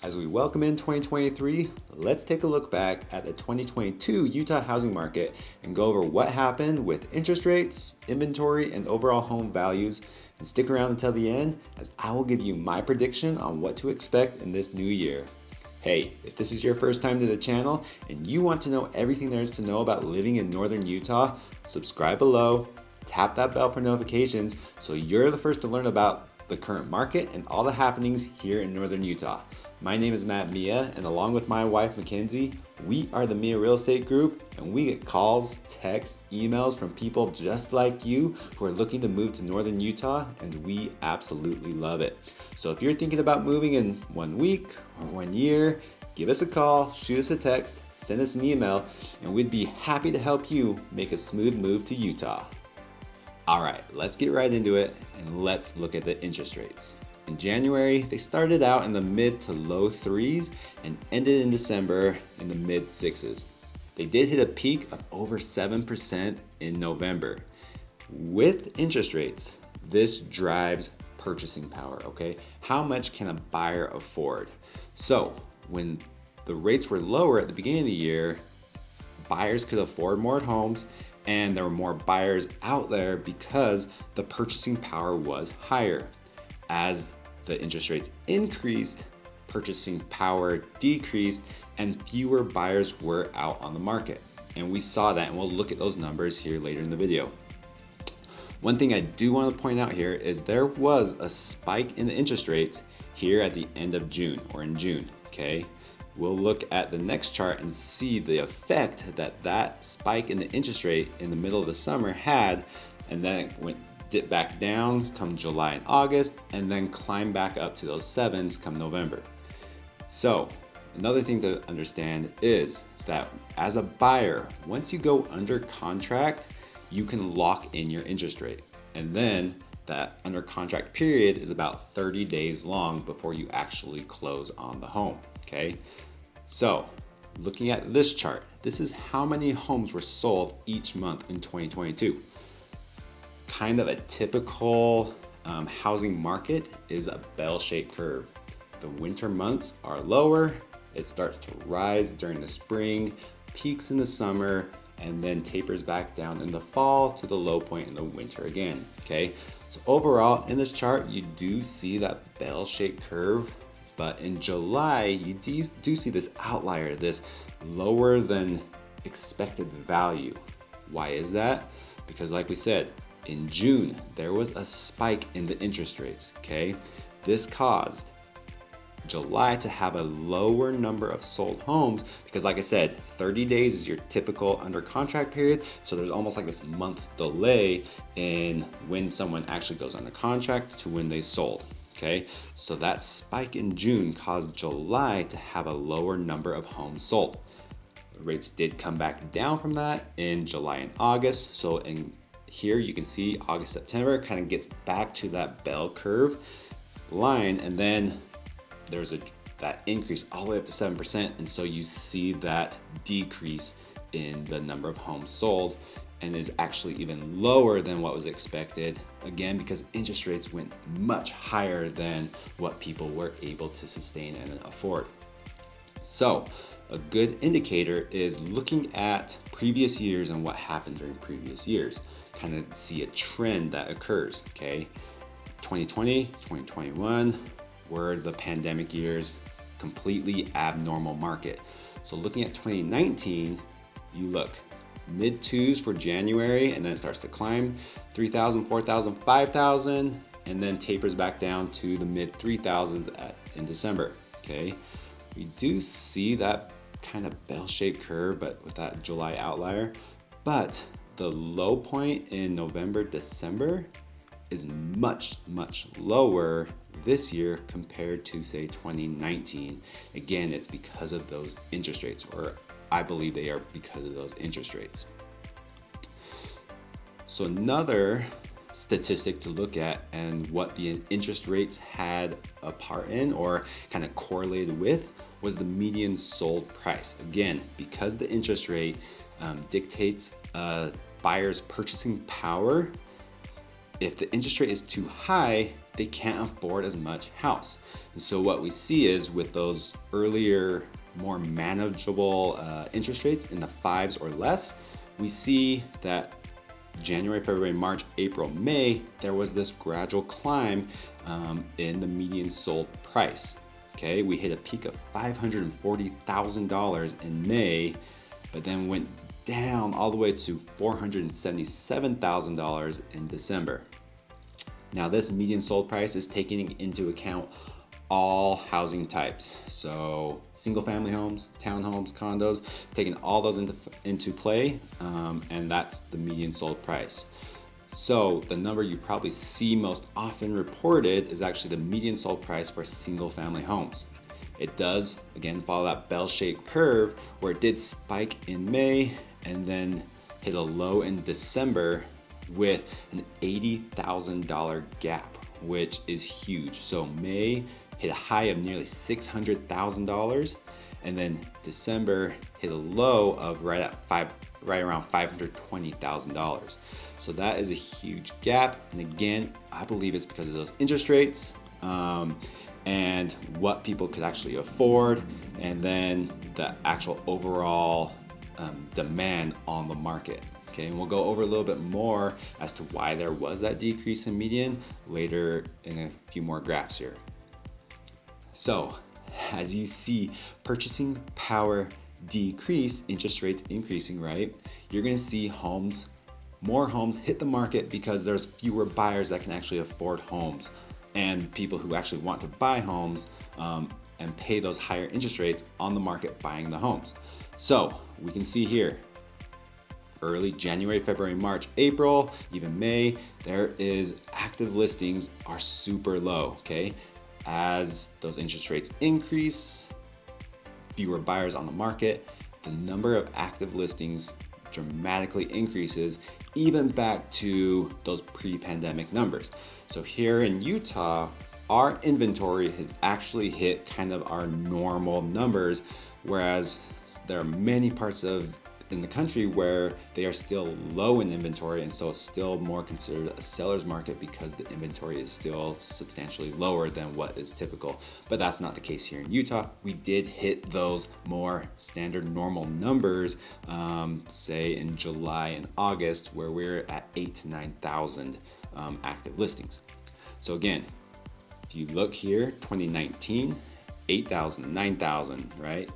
As we welcome in 2023, let's take a look back at the 2022 Utah housing market and go over what happened with interest rates, inventory, and overall home values. And stick around until the end as I will give you my prediction on what to expect in this new year. Hey, if this is your first time to the channel and you want to know everything there is to know about living in northern Utah, subscribe below, tap that bell for notifications so you're the first to learn about the current market and all the happenings here in northern Utah. My name is Miya, and along with my wife McKenzie, we are the Miya Real Estate Group, and we get calls, texts, emails from people just like you who are looking to move to northern Utah, and we absolutely love it. So if you're thinking about moving in 1 week or 1 year, give us a call, shoot us a text, send us an email, and we'd be happy to help you make a smooth move to Utah. All right, let's get right into it, and let's look at the interest rates. In January, they started out in the mid to low threes and ended in December in the mid sixes. They did hit a peak of over 7% in November. With interest rates, this drives purchasing power, okay? How much can a buyer afford? So when the rates were lower at the beginning of the year, buyers could afford more homes and there were more buyers out there because the purchasing power was higher. As the interest rates increased, purchasing power decreased and fewer buyers were out on the market. And we saw that, and we'll look at those numbers here later in the video. One thing I do want to point out here is there was a spike in the interest rates here at the end of June or in June, okay? We'll look at the next chart and see the effect that spike in the interest rate in the middle of the summer had, and then it dip back down come July and August, and then climb back up to those sevens come November. So another thing to understand is that as a buyer, once you go under contract, you can lock in your interest rate. And then that under contract period is about 30 days long before you actually close on the home, okay? So looking at this chart, this is how many homes were sold each month in 2022. Kind of a typical housing market is a bell-shaped curve. The winter months are lower, it starts to rise during the spring, peaks in the summer, and then tapers back down in the fall to the low point in the winter again, okay? So overall, in this chart, you do see that bell-shaped curve, but in July, you do see this outlier, this lower than expected value. Why is that? Because like we said, in June, there was a spike in the interest rates, okay? This caused July to have a lower number of sold homes because like I said, 30 days is your typical under contract period. So there's almost like this month delay in when someone actually goes under contract to when they sold, okay? So that spike in June caused July to have a lower number of homes sold. The rates did come back down from that in July and August. So here you can see August, September kind of gets back to that bell curve line, and then there's that increase all the way up to 7%, and so you see that decrease in the number of homes sold and is actually even lower than what was expected, again because interest rates went much higher than what people were able to sustain and afford. So a good indicator is looking at previous years and what happened during previous years. Kind of see a trend that occurs, okay? 2020, 2021 were the pandemic years, completely abnormal market. So looking at 2019, you look mid twos for January, and then it starts to climb 3,000, 4,000, 5,000, and then tapers back down to the mid 3,000s in December, okay? We do see that kind of bell-shaped curve, but with that July outlier. But the low point in November, December is much, much lower this year compared to say 2019. Again, it's because of those interest rates, or I believe they are because of those interest rates. So another statistic to look at and what the interest rates had a part in or kind of correlated with was the median sold price. Again, because the interest rate dictates buyers' purchasing power, if the interest rate is too high, they can't afford as much house. And so what we see is with those earlier, more manageable interest rates in the 5s or less, we see that January, February, March, April, May, there was this gradual climb in the median sold price. Okay, we hit a peak of $540,000 in May, but then went down all the way to $477,000 in December. Now this median sold price is taking into account all housing types. So single family homes, townhomes, condos, it's taking all those into play, and that's the median sold price. So the number you probably see most often reported is actually the median sold price for single family homes. It does, again, follow that bell-shaped curve where it did spike in May and then hit a low in December with an $80,000 gap, which is huge. So May hit a high of nearly $600,000, and then December hit a low of right around $520,000. So that is a huge gap. And again, I believe it's because of those interest rates and what people could actually afford, and then the actual overall demand on the market. Okay, and we'll go over a little bit more as to why there was that decrease in median later in a few more graphs here. So, as you see, purchasing power decrease, interest rates increasing, right? You're gonna see more homes hit the market because there's fewer buyers that can actually afford homes, and people who actually want to buy homes and pay those higher interest rates on the market buying the homes. So we can see here, early January, February, March, April, even May, there is active listings are super low, okay? As those interest rates increase, fewer buyers on the market, the number of active listings dramatically increases, even back to those pre-pandemic numbers. So here in Utah, our inventory has actually hit kind of our normal numbers, whereas there are many parts in the country where they are still low in inventory, and so it's still more considered a seller's market because the inventory is still substantially lower than what is typical. But that's not the case here in Utah. We did hit those more standard normal numbers, say in July and August, where we're at 8,000 to 9,000 active listings. So again, if you look here, 2019, 8,000, 9,000, right?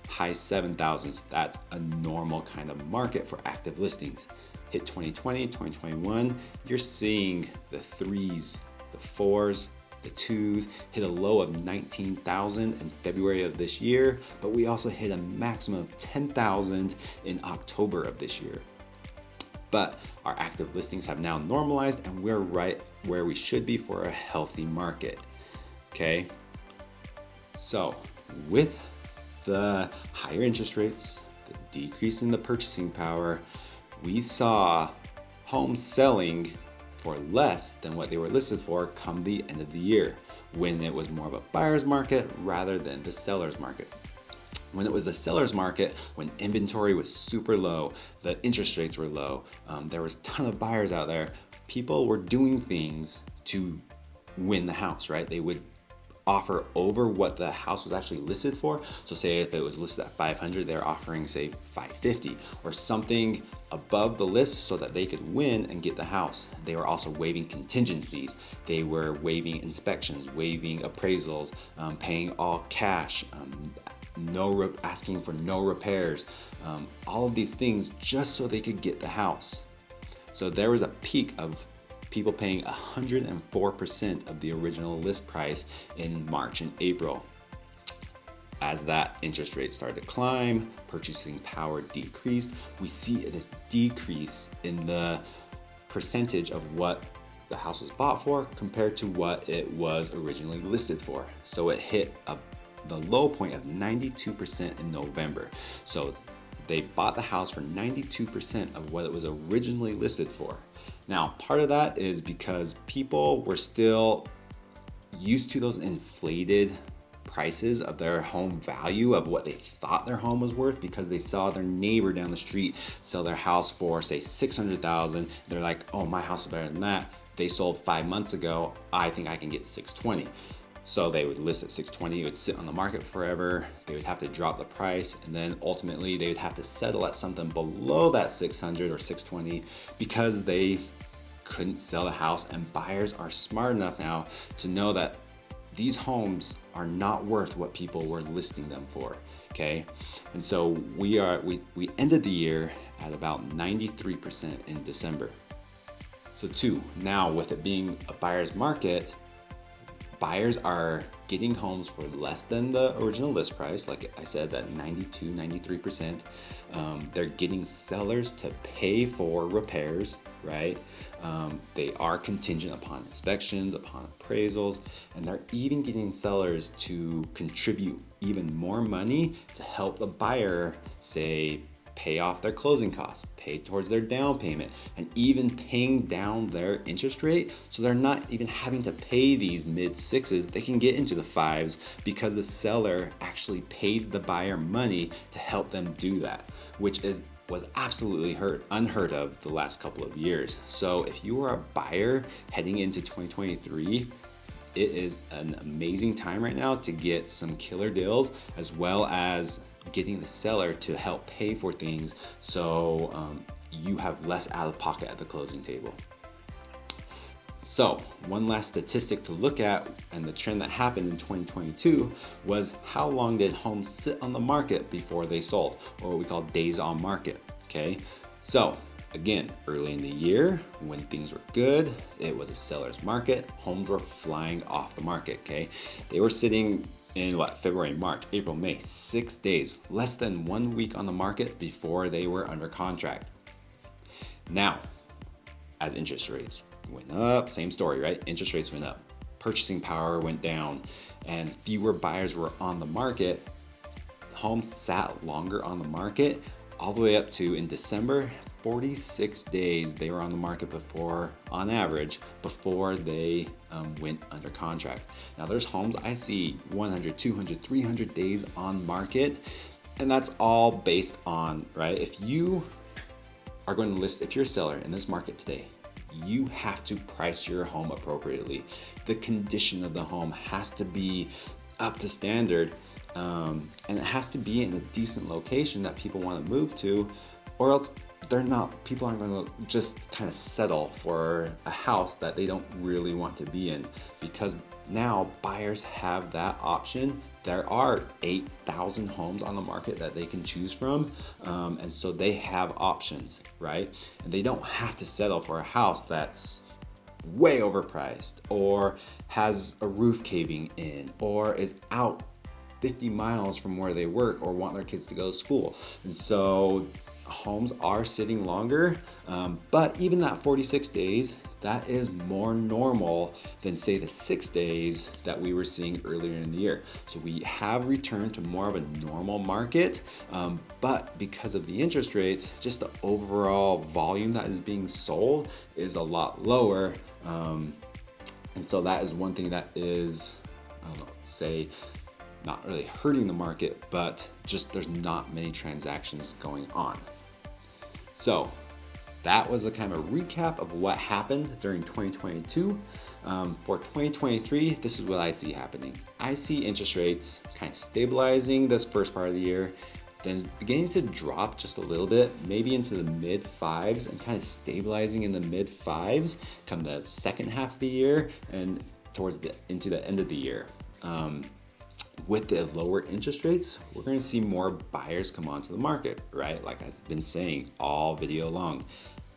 High 7,000s, that's a normal kind of market for active listings. Hit 2020, 2021, you're seeing the 3s, the 4s, the 2s, hit a low of 19,000 in February of this year, but we also hit a maximum of 10,000 in October of this year. But our active listings have now normalized, and we're right where we should be for a healthy market, okay? So with the higher interest rates, the decrease in the purchasing power, we saw homes selling for less than what they were listed for come the end of the year, when it was more of a buyer's market rather than the seller's market. When it was a seller's market, when inventory was super low, the interest rates were low, there was a ton of buyers out there, people were doing things to win the house, right? They would offer over what the house was actually listed for. So say if it was listed at 500, they're offering say 550 or something above the list so that they could win and get the house. They were also waiving contingencies. They were waiving inspections, waiving appraisals, paying all cash, asking for no repairs, all of these things just so they could get the house. So there was a peak of people paying 104% of the original list price in March and April. As that interest rate started to climb, purchasing power decreased, we see this decrease in the percentage of what the house was bought for compared to what it was originally listed for. So it hit the low point of 92% in November. So they bought the house for 92% of what it was originally listed for. Now, part of that is because people were still used to those inflated prices of their home value, of what they thought their home was worth, because they saw their neighbor down the street sell their house for say 600,000. They're like, oh, my house is better than that. they sold 5 months ago, I think I can get 620. So they would list at 620, it would sit on the market forever, they would have to drop the price, and then ultimately they would have to settle at something below that 600 or 620 because they couldn't sell the house. And buyers are smart enough now to know that these homes are not worth what people were listing them for, okay? And so we ended the year at about 93% in December. So two, now with it being a buyer's market, buyers are getting homes for less than the original list price. Like I said, that 92, 93%. They're getting sellers to pay for repairs, right? They are contingent upon inspections, upon appraisals, and they're even getting sellers to contribute even more money to help the buyer, say, pay off their closing costs, pay towards their down payment, and even paying down their interest rate. So they're not even having to pay these mid sixes. They can get into the fives because the seller actually paid the buyer money to help them do that, which was absolutely unheard of the last couple of years. So if you are a buyer heading into 2023, it is an amazing time right now to get some killer deals, as well as getting the seller to help pay for things so you have less out of pocket at the closing table. So one last statistic to look at, and the trend that happened in 2022 was how long did homes sit on the market before they sold, or what we call days on market, okay? So again, early in the year, when things were good, it was a seller's market. Homes were flying off the market, okay? They were sitting in February, March, April, May, 6 days, less than 1 week on the market before they were under contract. Now, as interest rates went up, same story, right? Interest rates went up, purchasing power went down, and fewer buyers were on the market. Homes sat longer on the market, all the way up to, in December, 46 days they were on the market before, on average, before they went under contract. Now there's homes I see 100, 200, 300 days on market, and that's all based on, right? If you are going to list, if you're a seller in this market today, you have to price your home appropriately. The condition of the home has to be up to standard, and it has to be in a decent location that people want to move to, or else people aren't going to just kind of settle for a house that they don't really want to be in, because now buyers have that option. There are 8,000 homes on the market that they can choose from, and so they have options, right? And they don't have to settle for a house that's way overpriced, or has a roof caving in, or is out 50 miles from where they work, or want their kids to go to school. And so homes are sitting longer, but even that 46 days, that is more normal than, say, the 6 days that we were seeing earlier in the year. So we have returned to more of a normal market, but because of the interest rates, just the overall volume that is being sold is a lot lower. And so that is one thing that is, not really hurting the market, but just there's not many transactions going on. So that was a kind of a recap of what happened during 2022. For 2023, this is what I see happening. I see interest rates kind of stabilizing this first part of the year, then beginning to drop just a little bit, maybe into the mid fives, and kind of stabilizing in the mid fives come the second half of the year and into the end of the year. With the lower interest rates, we're going to see more buyers come onto the market, right? Like I've been saying all video long,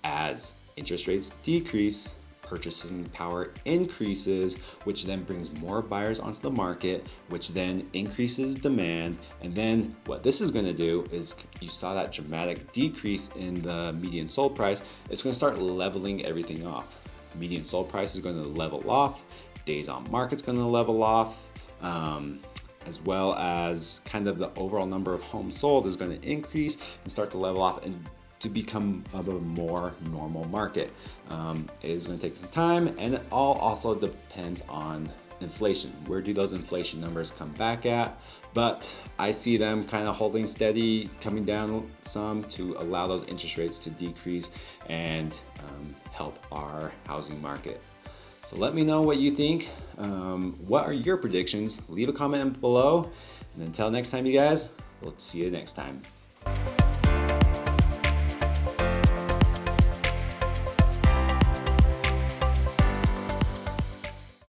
as interest rates decrease, purchasing power increases, which then brings more buyers onto the market, which then increases demand. And then what this is going to do is, you saw that dramatic decrease in the median sold price. It's going to start leveling everything off. Median sold price is going to level off. Days on market's going to level off. As well as kind of the overall number of homes sold is going to increase and start to level off and to become of a more normal market. It is going to take some time, and it all also depends on inflation. Where do those inflation numbers come back at? But I see them kind of holding steady, coming down some to allow those interest rates to decrease and help our housing market. So let me know what you think. What are your predictions? Leave a comment below. And until next time, you guys, we'll see you next time.